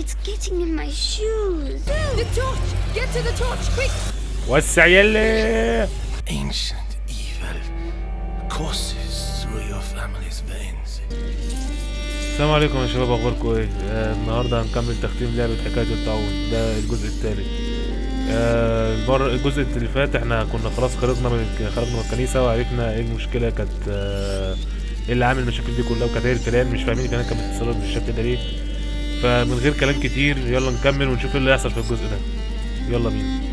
It's getting in my shoes. The torch! Get to the torch, quick! وسع يلي. Ancient evil courses through your family's veins. السلام عليكم يا شباب، اخباركم ايه؟ النهارده هنكمل تختيم لعبة حكاية الطاعون، ده الجزء الثالث. الجزء اللي فات احنا كنا خلاص خرجنا من الكنيسة وعرفنا ايه المشكلة كانت، ايه اللي عامل المشاكل دي كلها، وكانت هي الكلام مش فاهمين كانت بتتصرف بالشكل ده ليه. فمن غير كلام كتير يلا نكمل ونشوف ايه اللي هيحصل في الجزء ده. يلا بينا.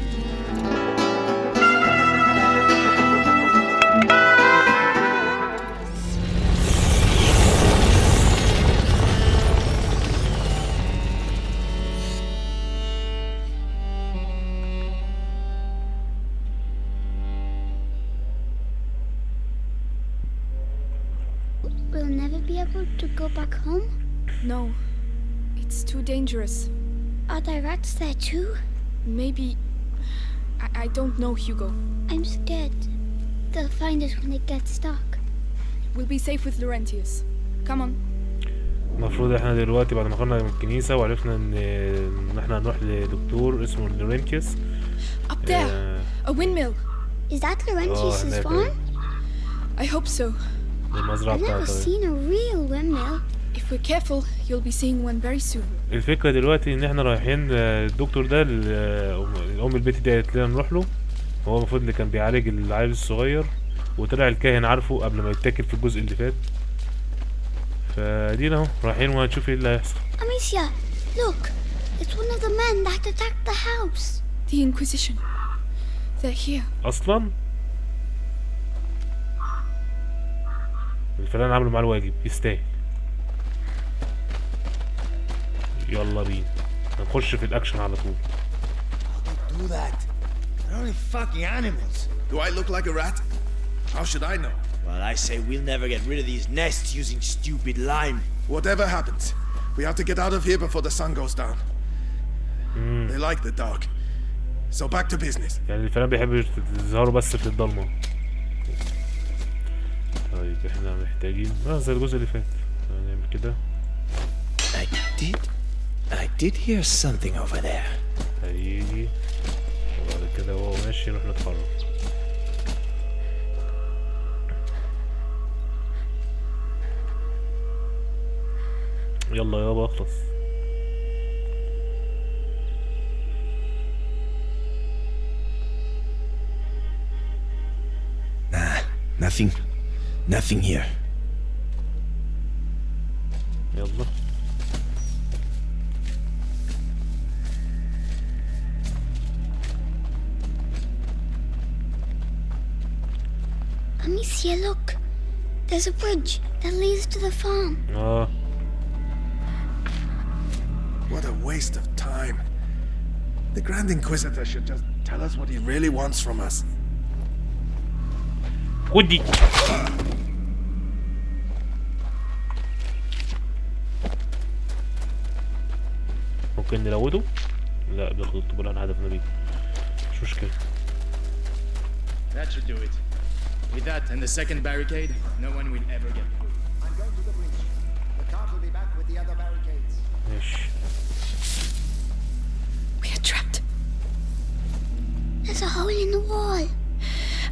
We'll never be able to go back home? No, it's too dangerous. Are there rats there too? Maybe... I don't know, Hugo. I'm scared. They'll find us when it gets dark. We'll be safe with Laurentius. Come on. المفروض احنا دلوقتي بعد ما خرجنا من الكنيسة وعرفنا ان احنا هنروح لدكتور اسمه لورنتيوس. Up there! A windmill! Is that Laurentius's farm? I hope so. المزرعة I've never بتاعته. seen a real windmill. If we're careful, you'll be seeing one very soon. الفكرة دلوقتي ان احنا رايحين الدكتور ده ام البيت دي قالت لنا نروح له. هو المفروض اللي كان بيعالج العيل الصغير، وطلع الكاهن عارفه قبل ما يتاكل في الجزء اللي فات. فدينا اهو رايحين وهنشوف ايه اللي هيحصل. Amicia, look! It's one of the men that attacked the house. The Inquisition. They're here. اصلا الفلان عملوا معاه الواجب، يستاهل. يلا بينا هنخش في الاكشن على طول. How do that? They're only fucking animals. Do I look like a rat? How should I know? Well, I say we'll never get rid of these nests using stupid lime. Whatever happens, we have to get out of here before the sun goes down. They like the dark. So back to business. يعني الفلان بيحب يظهروا بس في الضلمة. طيب احنا محتاجين زي الجزء اللي فات هنعمل كده. I did hear something over there. هيجي وبعد كده وهو ماشي نروح نتفرج. يلا يابا اخلص. Nothing here. يلا Amicia, look! There's a bridge that leads to the farm. What a waste of time. The Grand Inquisitor should just tell us what he really wants from us. خدي. ممكن نلوده؟ لا بياخد الطبول عن هدفنا بيه، مش مشكلة. That should do it. With that and the second barricade, no one will ever get through. I'm going to the bridge. The cart will be back with the other barricades. ماشي. We are trapped. There's a hole in the wall.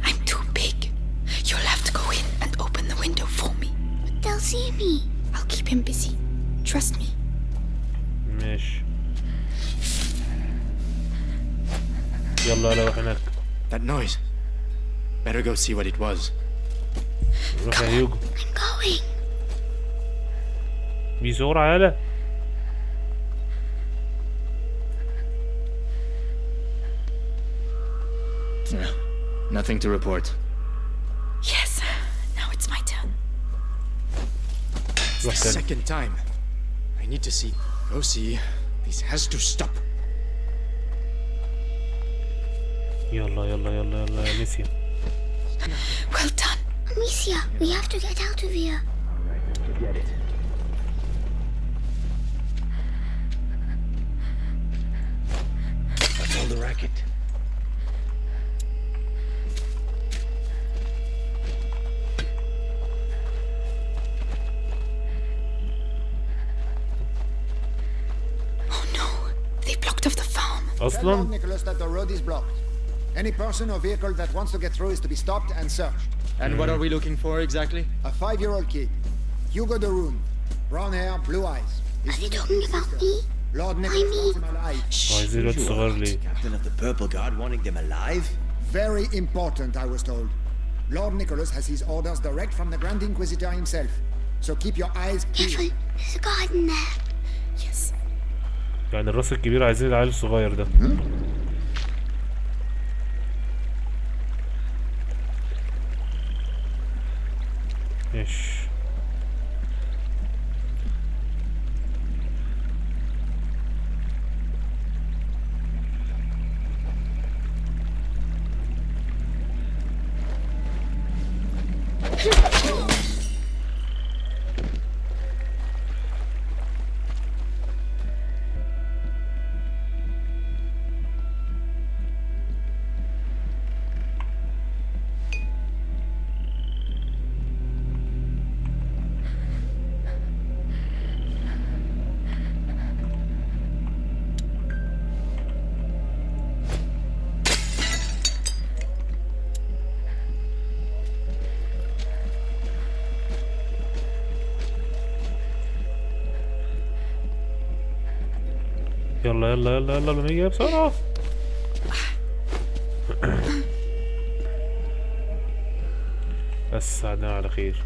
I'm too big. You'll have to go in and open the window for me. But they'll see me. I'll keep him busy. Trust me. ماشي. يلا نروح هناك. That noise. Better go see what it was. نروح يا هيوجو. I'm going. بسرعة يلا. Nothing to report. Yes, now it's my turn. It's the second time. I need to see. Go see. This has to stop. يلا يلا يلا يلا يا ميسيا. Well done. Amicia, we have to get out of here. Forget it. That's all the racket. Oh Tell اصلا Lord Nicholas that the road is blocked. Any person or vehicle that wants to get through is to be stopped and searched. And what are we looking for exactly? A 5-year-old kid, Hugo de Rune, brown hair, blue eyes. He's Are they with his talking big about sister. me? Lord Nicholas wants him alive. عايزين الواد الصغير ليه؟ Captain of the Purple Guard wanting them alive? Very important, I was told. Lord Nicholas has his orders direct from the Grand Inquisitor himself. So keep your eyes Careful, peeled. there's a garden there. Yes. يعني الراس الكبير عايزين العيل الصغير ده. ايش يلا يلا يلا يلا بنيجي بسرعة. بس عدنا على خير.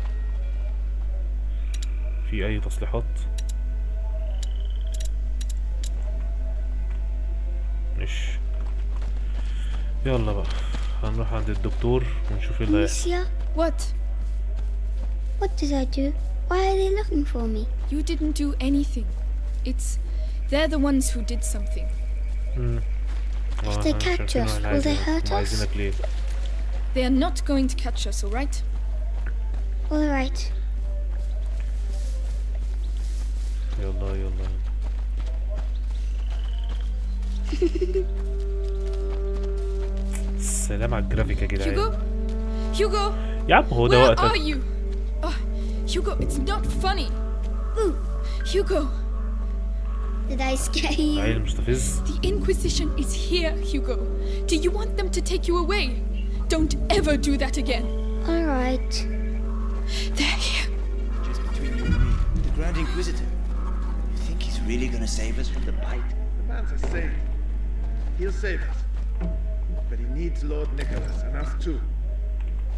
في أي تصليحات؟ مش يلا بقى هنروح عند الدكتور ونشوف اللي هيحصل. Monsieur, What? what did I do? Why are they looking for me? You didn't do anything. They're the ones who did something. If they catch us, will they hurt us? عايزينك ليه؟ They are not going to catch us, alright? All right. يلا يلا. السلام على الجرافيك يا جدعان. Hugo? Hugo? يا عم هو ده Where وقتك. are you? Hugo, it's not funny. Hugo, Did I scare you? عيل مستفز. the Inquisition is here, Hugo. Do you want them to take you away? Don't ever do that again. All right. They're here. Just between you and me, the Grand Inquisitor. You think he's really gonna save us from the bite? The man's a saint. He'll save us. But he needs Lord Nicholas and us too.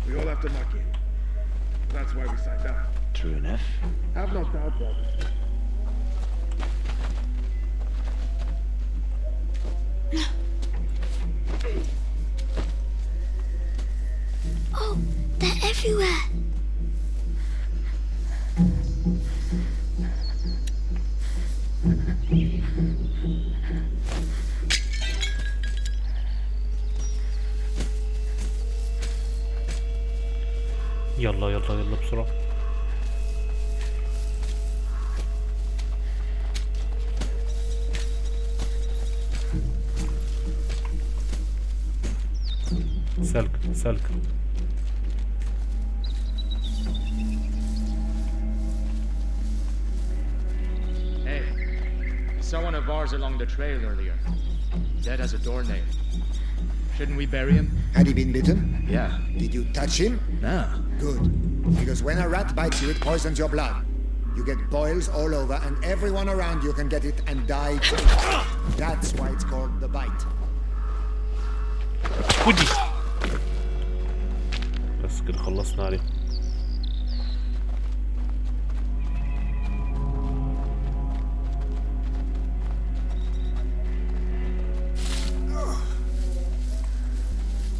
We all have to knock in. That's why we signed up. True enough. Have no doubt, brother. Oh, they're everywhere. يلا يلا يلا بسرعة. سلك سلك. Hey, I saw one of ours along the trail earlier. Dead as a doornail. Shouldn't we bury him? Had he been bitten? Yeah. Did you touch him? No. Good. Because when a rat bites you, it poisons your blood. You get boils all over, and everyone around you can get it and die too. That's why it's called the bite. ودي. بس كده خلصنا عليه.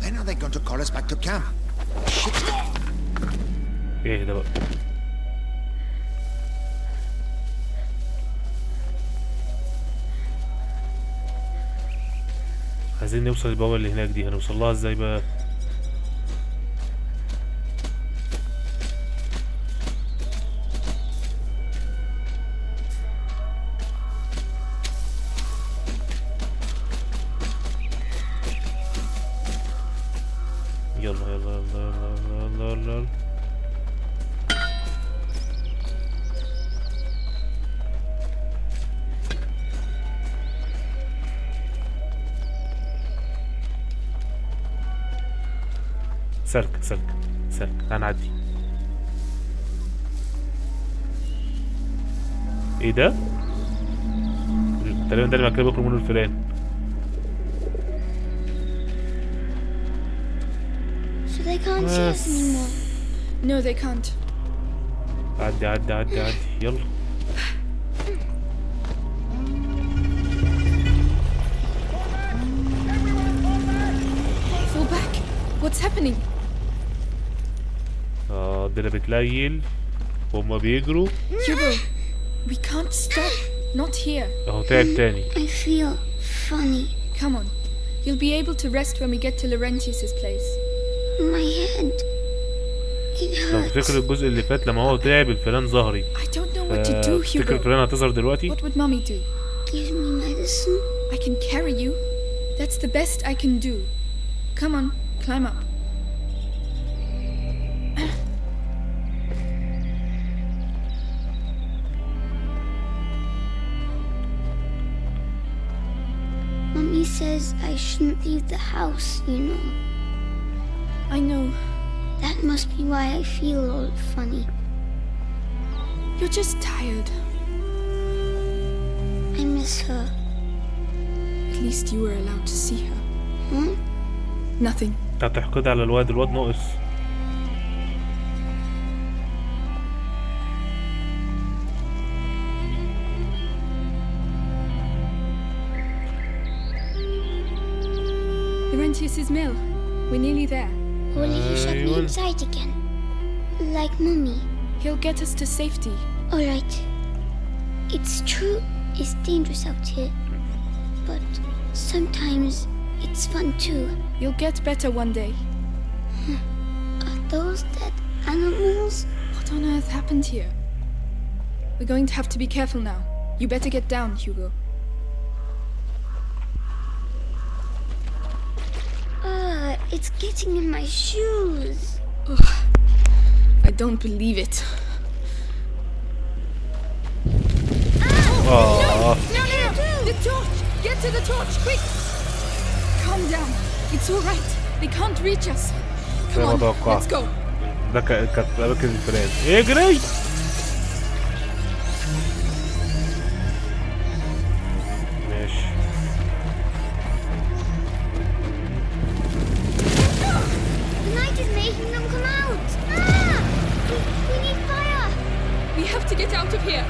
When are they going to call us back to camp? ايه ده بقى؟ عايزين نوصل البوابة اللي هناك دي، هنوصل لها ازاي بقى؟ يلا يلا يلا يلا يلا يلا. سلك هنعدي. ايه ده؟ تقريبا ده اللي مكان بيخرج منه الفيران. So they can't see us anymore. No, they can't. عدي يلا. Fall back. What's happening? الدنيا بتليل وهما بيجروا. Hugo, we can't stop. Not here. اهو تعب تاني. I feel funny. Come on. You'll be able to rest when we get to Laurentius's place. My head. It لو hurts. تفتكر الجزء اللي فات لما هو تعب الفيران ظهري. I don't know what to do, تفتكر Hugo. الفيران هتظهر دلوقتي؟ What would mommy do? Give me medicine. I can carry you. That's the best I can do. Come on, climb up. Mummy says I shouldn't leave the house, you know. I know. That must be why I feel all funny. You're just tired. I miss her. At least you were allowed to see her. Huh? Nothing. انت هتحقد على الواد ناقص. Laurentius's mill. We're nearly there. Will you shut me Aywan. inside again? Like Mummy. He'll get us to safety. Alright. It's true, it's dangerous out here. But sometimes it's fun too. You'll get better one day. Are those dead animals? What on earth happened here? We're going to have to be careful now. You better get down, Hugo. It's getting in my shoes. I don't believe it. اه No! The torch! Get to the torch, quick! Calm down. It's all right. They can't reach us. Come زي ما on, توقعت. let's go. ده كانت اماكن الفيران. اجري. ماشي. The night is making them come out. Ah! We need fire. We have to get out of here.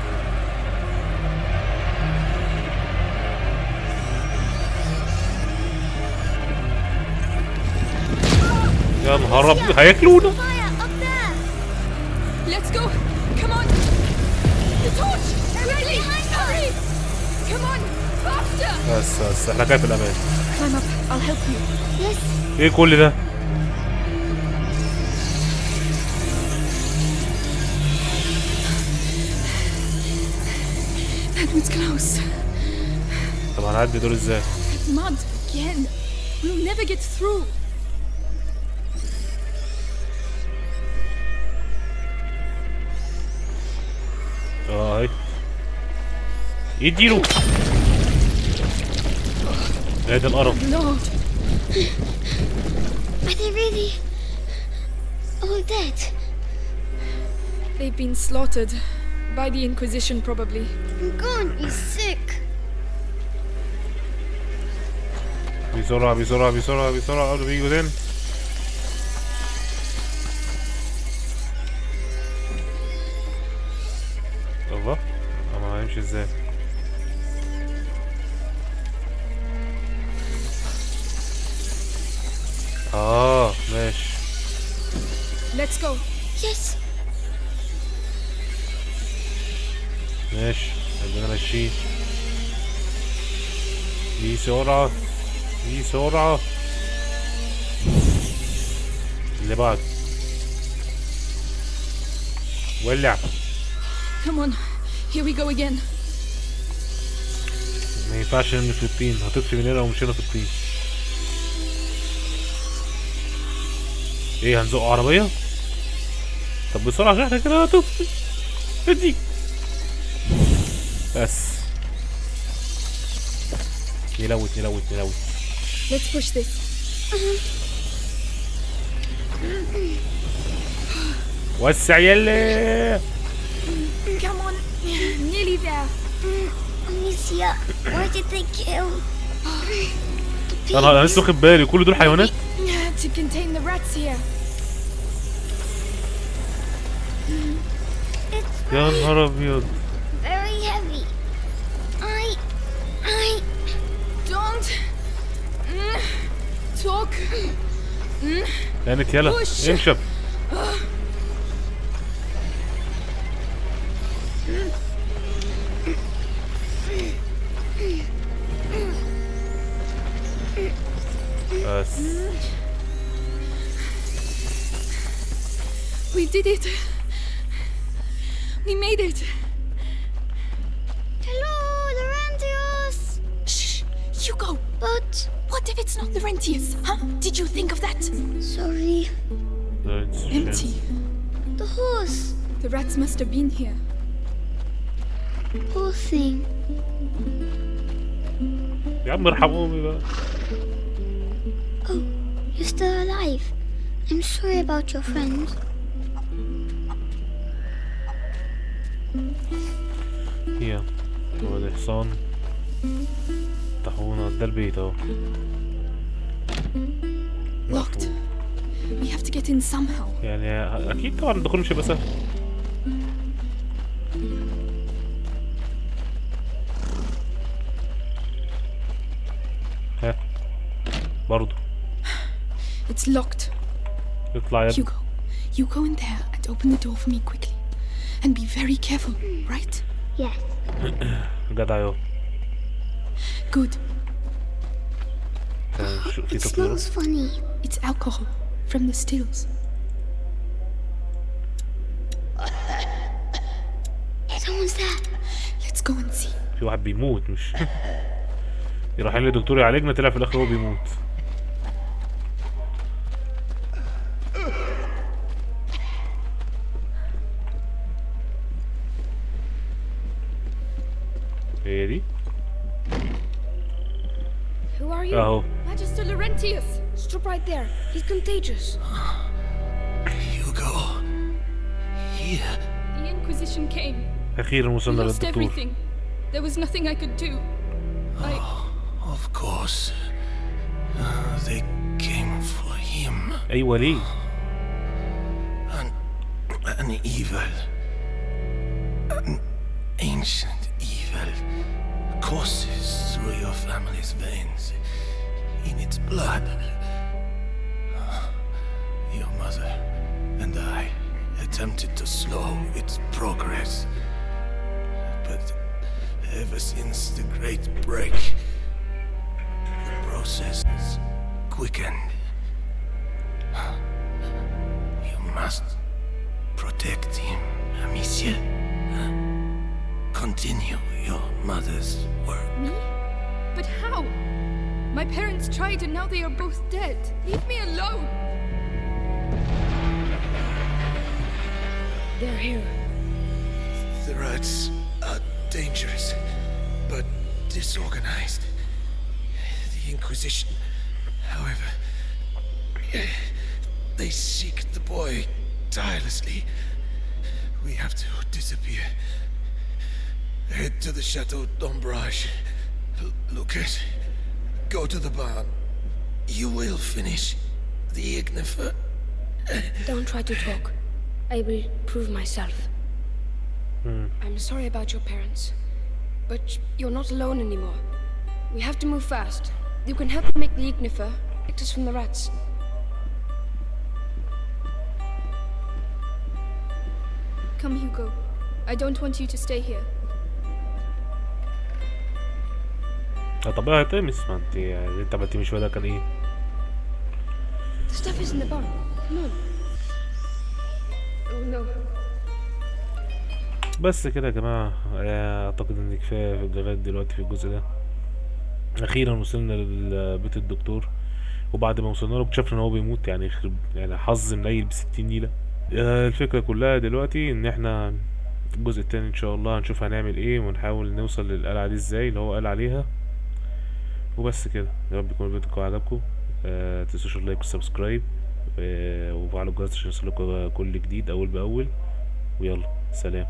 يا نهار ابيض هياكلونا. Fire up there. Let's go. Come on. The torch. Quickly. Hurry. Come on. Faster. بس احنا كده في الامان. Climb up. I'll help you. Yes. ايه كل ده؟ That was close. طب هنعدي دول ازاي؟ Mud again. We'll never get through. اهي. اديله. ايه ده القرف؟ Lord. Are they really all dead? They've been slaughtered. By the Inquisition, probably. I'm going to be sick. بسرعة قبل ما يجوا تاني. الله اما هيمشي ازاي؟ ماشي. Let's go. Yes. ماشي عندنا ماشيين. بسرعة اللي بعد ولع. Come on. Here we go again. ما ينفعش نمشي في الطين، هتطفي من هنا ومشينا في الطين. ايه هنزق عربية؟ طب بسرعة عشان احنا كده هتطفي. ادي بس نلوت. Let's push this. وسع يلي. Come on. Nearly there. Amicia, why did they kill the انا pigs? لسه واخد بالي كل دول حيوانات. To contain the rats here. It's يا نهار ابيض. very heavy. I Don't talk. كانت يلا وش. انشف. بس We did it. We made it. hello, Laurentius. Shh. Hugo. But What if it's not Laurentius? Huh? Did you think of that? sorry, Empty. the horse. The rats must have been here. Poor thing. يا عم ارحموني بقى. Oh, you're still alive. I'm sorry about your friend. هي هو ده حصان طاحونة. ده البيت اهو. Locked. We have to get in somehow. يعني اكيد طبعا الدخول مش هيبقى سهل. ها برضو It's locked. يطلع يد. Hugo, you go in there and open the door for me quickly. And be very careful, right? Yes. جدع اهو. Good. شو في It تطوير. smells funny. It's alcohol from the stills. Someone's there. Let's go and see. في واحد بيموت مش يروح لدكتور يعالجنا طلع في الاخر هو بيموت. هي دي Who are you? اهو. Magister Laurentius. Stop right there. He's contagious. Hugo. Here. The Inquisition came. اخيرا We وصلنا lost للدكتور. everything. There was nothing I could do. Of course. They came for him. ايوه ليه. An evil. An ancient evil courses through your family's veins. In its blood. Your mother and I attempted to slow its progress. But ever since the Great Break, the process is quickened. You must protect him, Amicia. Continue your mother's work. Me? But how? My parents tried and now they are both dead. Leave me alone. They're here. The rats are dangerous, but disorganized. The Inquisition, however, they seek the boy tirelessly. We have to disappear. Head to the Chateau d'Ombrage. Lucas, go to the barn. You will finish the Ignifer. Don't try to talk. I will prove myself. I'm sorry about your parents, but you're not alone anymore. We have to move fast. You can help me make the Ignifer, protect us from the rats. Come, Hugo. I don't want you to stay here. طب ايه هتقمص ما انت اللي انت عملتيه من شويه ده كان ايه؟ The stuff is in the barn. Come on. Oh no. بس كده يا جماعه اعتقد ان كفايه لغايه دلوقتي في الجزء ده. اخيرا وصلنا لبيت الدكتور وبعد ما وصلنا له اكتشفنا ان هو بيموت يعني يخرب يعني حظ منيل ب60 نيله. الفكره كلها دلوقتي ان احنا الجزء التاني ان شاء الله هنشوف هنعمل ايه ونحاول نوصل للقلعه دي ازاي اللي هو قال عليها. وبس كده يا رب يكون الفيديو عجبكم. متنسوش اللايك والسبسكرايب وفعلوا الجرس عشان يوصلكوا كل جديد اول باول. ويلا سلام.